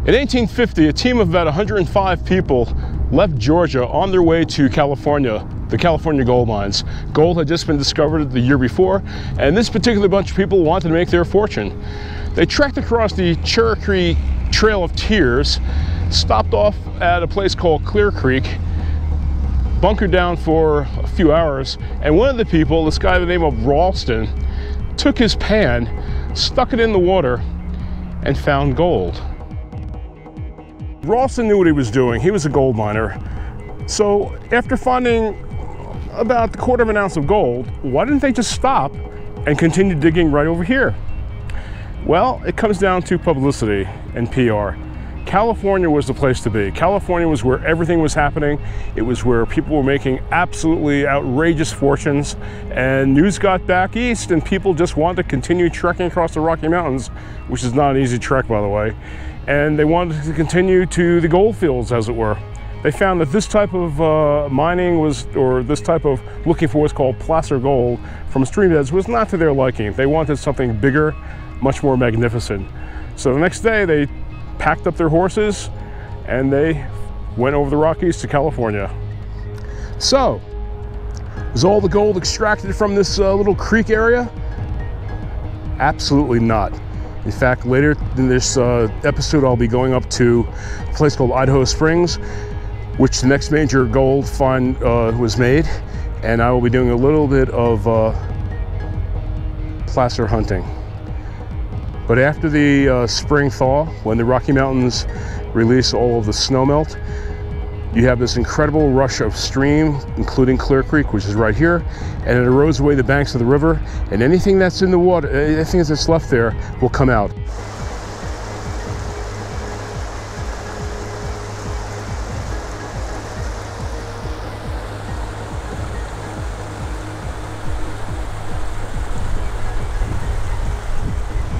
In 1850, a team of about 105 people left Georgia on their way to California, the California gold mines. Gold had just been discovered the year before, and this particular bunch of people wanted to make their fortune. They trekked across the Cherokee Trail of Tears, stopped off at a place called Clear Creek, bunkered down for a few hours, and one of the people, this guy by the name of Ralston, took his pan, stuck it in the water, and found gold. Ralston knew what he was doing. He was a gold miner. So after finding about a quarter of an ounce of gold, why didn't they just stop and continue digging right over here? Well, it comes down to publicity and PR. California was the place to be. California was where everything was happening. It was where people were making absolutely outrageous fortunes, and news got back east and people just wanted to continue trekking across the Rocky Mountains, which is not an easy trek, by the way. And they wanted to continue to the gold fields, as it were. They found that this type of mining or this type of looking for what's called placer gold from stream beds was not to their liking. They wanted something bigger, much more magnificent. So the next day they packed up their horses and they went over the Rockies to California. So, was all the gold extracted from this little creek area? Absolutely not. In fact, later in this episode, I'll be going up to a place called Idaho Springs, which the next major gold find was made, and I will be doing a little bit of placer hunting. But after the spring thaw, when the Rocky Mountains release all of the snowmelt, you have this incredible rush of stream, including Clear Creek, which is right here, and it erodes away the banks of the river, and anything that's in the water, anything that's left there will come out.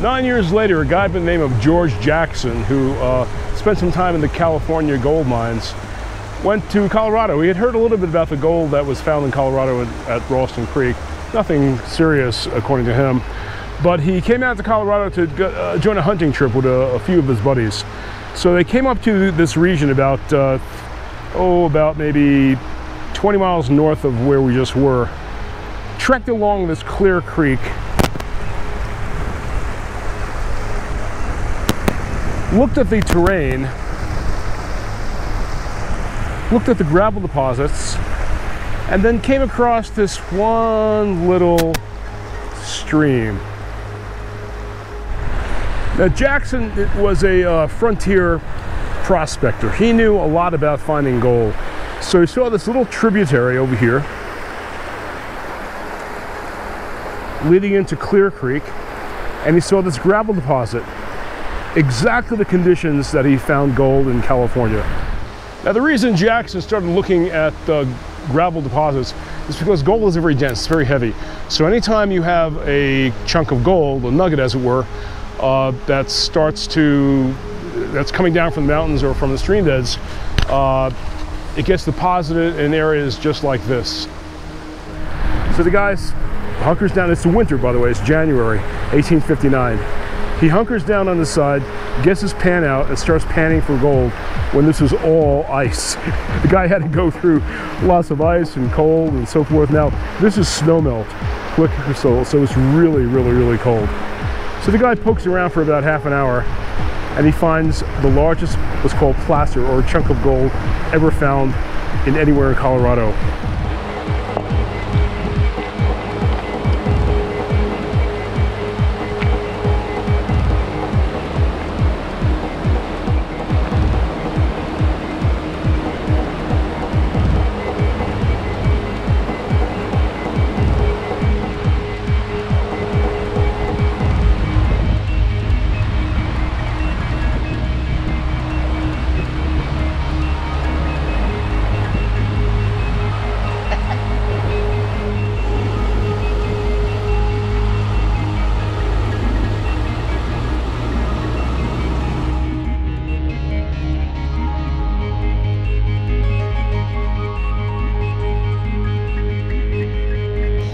Nine years later, a guy by the name of George Jackson, who spent some time in the California gold mines, went to Colorado. He had heard a little bit about the gold that was found in Colorado at Ralston Creek. Nothing serious, according to him. But he came out to Colorado to join a hunting trip with a few of his buddies. So they came up to this region about maybe 20 miles north of where we just were, trekked along this Clear Creek, looked at the terrain, looked at the gravel deposits, and then came across this one little stream. Now, Jackson was a frontier prospector. He knew a lot about finding gold. So he saw this little tributary over here leading into Clear Creek, and he saw this gravel deposit. Exactly the conditions that he found gold in California. Now, the reason Jackson started looking at gravel deposits is because gold is very dense, it's very heavy. So anytime you have a chunk of gold, a nugget as it were, that's coming down from the mountains or from the stream beds, it gets deposited in areas just like this. So the guy hunkers down. It's the winter, by the way, it's January 1859. He hunkers down on the side, gets his pan out, and starts panning for gold when this was all ice. The guy had to go through lots of ice and cold and so forth. Now, this is snowmelt, so it's really, really, really cold. So the guy pokes around for about half an hour, and he finds the largest, what's called placer, or a chunk of gold, ever found in anywhere in Colorado.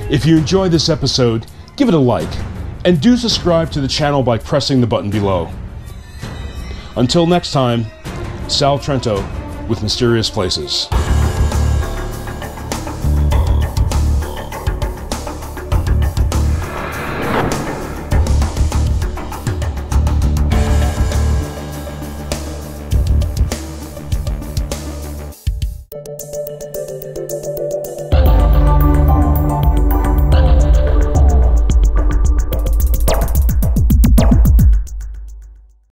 If you enjoyed this episode, give it a like, and do subscribe to the channel by pressing the button below. Until next time, Sal Trento with Mysterious Places.